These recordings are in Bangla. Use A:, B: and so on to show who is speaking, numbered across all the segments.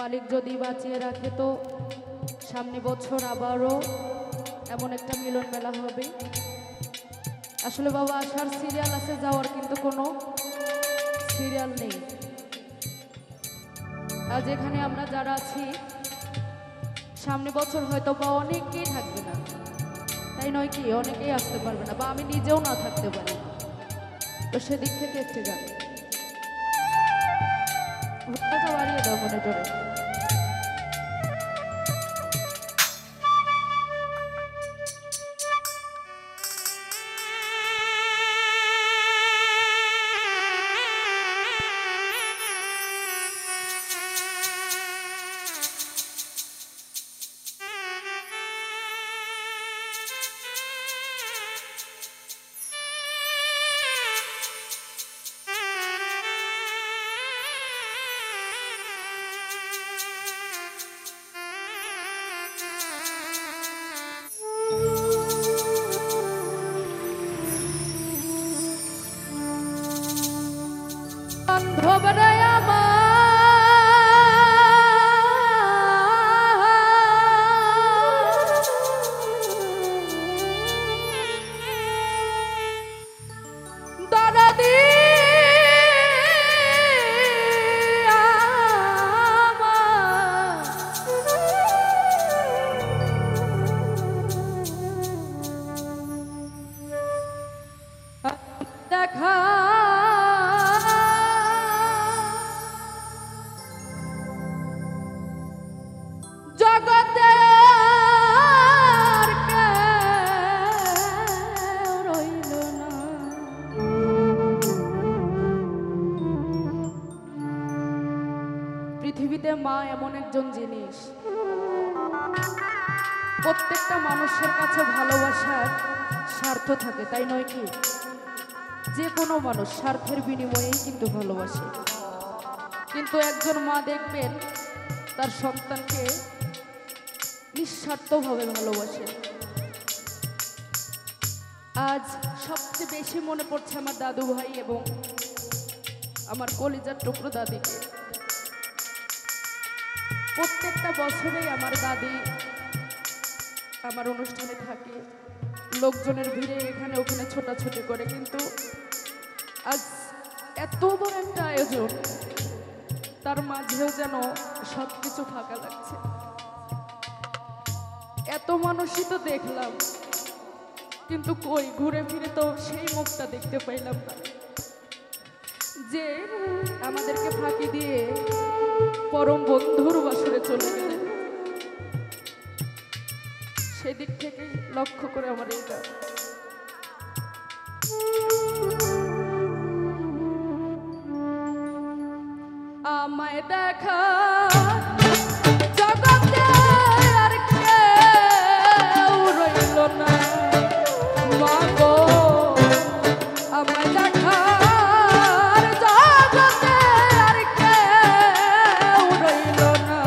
A: মালিক যদি বাঁচিয়ে রাখে তো সামনে বছর আবারও এমন একটা মিলন মেলা হবে। আসলে বাবা আসার সিরিয়াল আছে, যাওয়ার কিন্তু কোনো সিরিয়াল নেই। আজ এখানে আমরা যারা আছি সামনে বছর হয়তো বা অনেকেই থাকবে না, তাই নয় কি? অনেকেই আসতে পারবে না, বা আমি নিজেও না থাকতে পারি। তো সেদিক থেকে একটু গান ভুট্টাটা বাড়িয়ে দাও মনে করে। দেখা জগতে আর কেউ রইল না। পৃথিবীতে মা এমন একজন জিনিস, প্রত্যেকটা মানুষের কাছে ভালোবাসার স্বার্থ থাকে, তাই নয় কি? যে কোনো মানুষ স্বার্থের বিনিময়েই কিন্তু ভালোবাসে, কিন্তু একজন মা দেখবেন তার সন্তানকে নিঃস্বার্থভাবে ভালোবাসে। আজ সবচেয়ে বেশি মনে পড়ছে আমার দাদু ভাই এবং আমার কলিজার টুকরো দাদিকে। প্রত্যেকটা বছরেই আমার দাদি আমার অনুষ্ঠানে থাকে, লোকজনের ভিড়ে এখানে ওখানে ছোটাছুটি করে, কিন্তু আজ এত বড় একটা আয়োজন, তার মাঝেও যেন সবকিছু ফাঁকা লাগছে। এত মানুষই তো দেখলাম, কিন্তু কই ঘুরে ফিরে তো সেই মুখটা দেখতে পাইলাম না, যে আমাদেরকে ফাঁকি দিয়ে পরম বন্ধুর বাসরে চলে গেলেন। সেদিক থেকে লক্ষ্য করে আমার এটা আমায় দেখা জগতে আর কেউ রইল না। মা গো আমায় দেখা জগতে আর কেউ রইল না।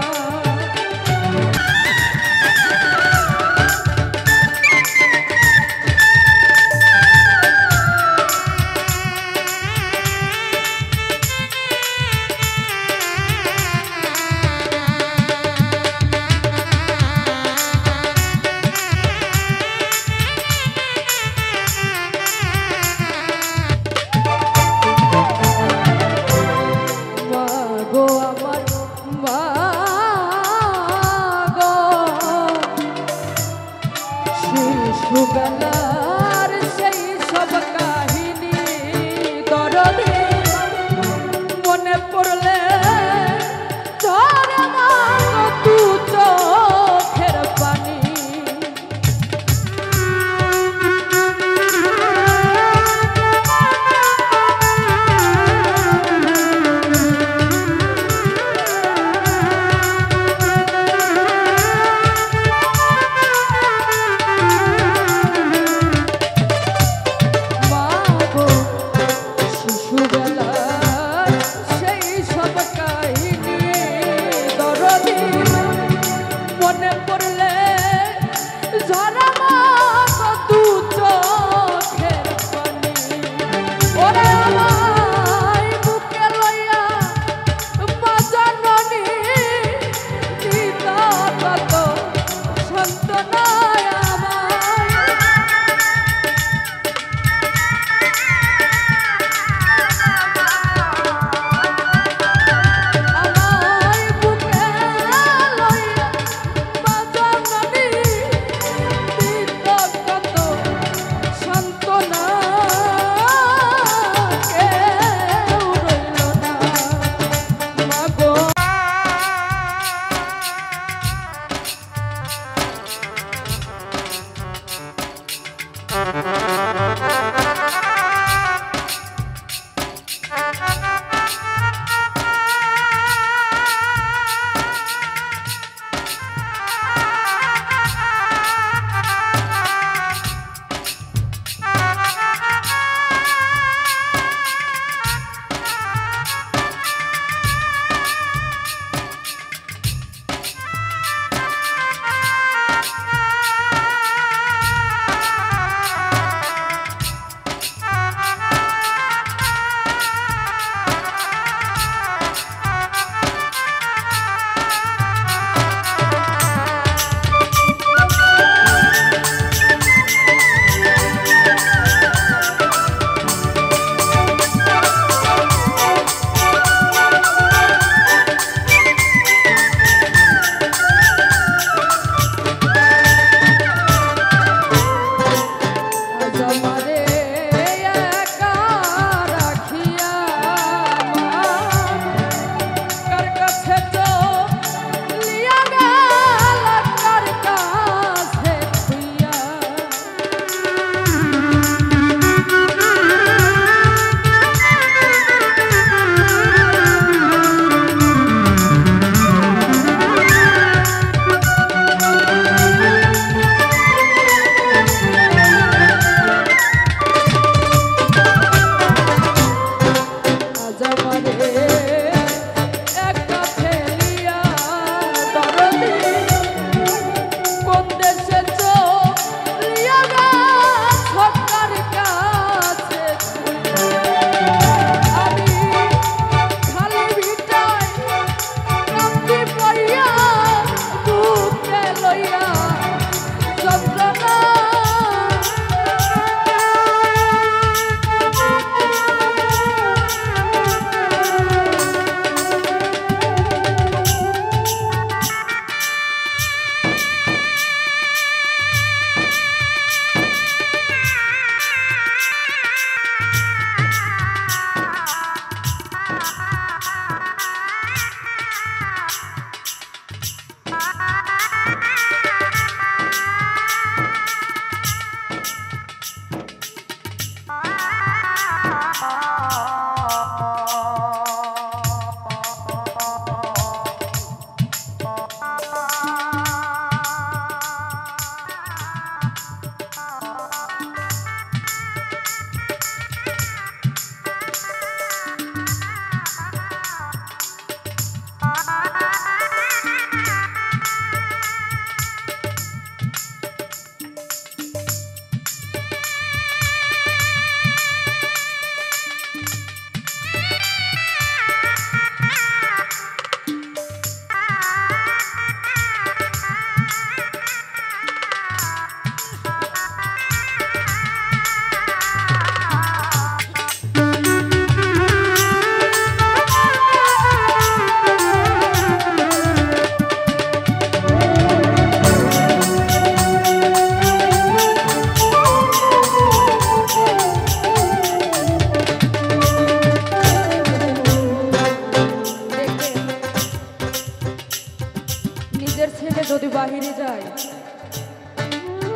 A: নিজের ছেলে যদি বাহিরে যায়,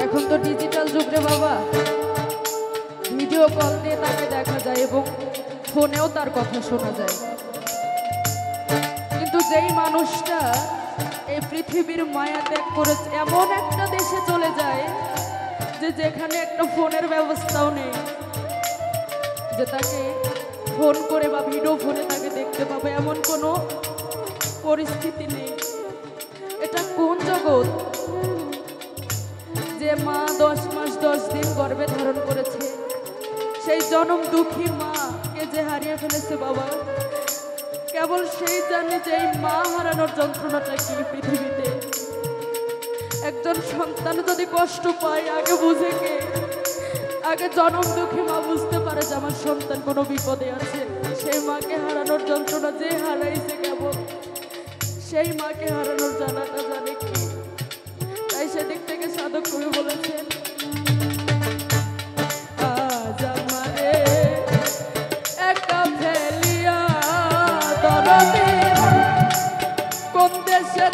A: এখন তো ডিজিটাল যুগ রে বাবা, ভিডিও কল দিয়ে তাকে দেখা যায় এবং ফোনেও তার কথা শোনা যায়। কিন্তু যেই মানুষটা এই পৃথিবীর মায়া ত্যাগ করে এমন একটা দেশে চলে যায় যে যেখানে একটা ফোনের ব্যবস্থাও নেই, যে তাকে ফোন করে বা ভিডিও ফোনে তাকে দেখতে পাবে এমন কোনো পরিস্থিতি নেই। এটা কোন জগৎ? যে মা 10 মাস 10 দিন গর্ভে ধারণ করেছে, সেই জনম দুঃখী মাকে যে হারিয়ে ফেলেছে বাবা, কেবল সেই জানে যে এই মা হারানোর যন্ত্রণাটা কি পৃথিবীতে। একজন সন্তান যদি কষ্ট পায় আগে বুঝে কে? আগে জনম দুঃখী মা বুঝতে পারে যে আমার সন্তান কোনো বিপদে আছে। সেই মাকে হারানোর যন্ত্রণা যে হারাইছে কেবল সেই মাকে হারানোর জানাটা জানে কি। তাই সেদিক থেকে সাধক কবি বলেছেন, আজ আমারে একা ফেলিয়া দরদে কোন দেশে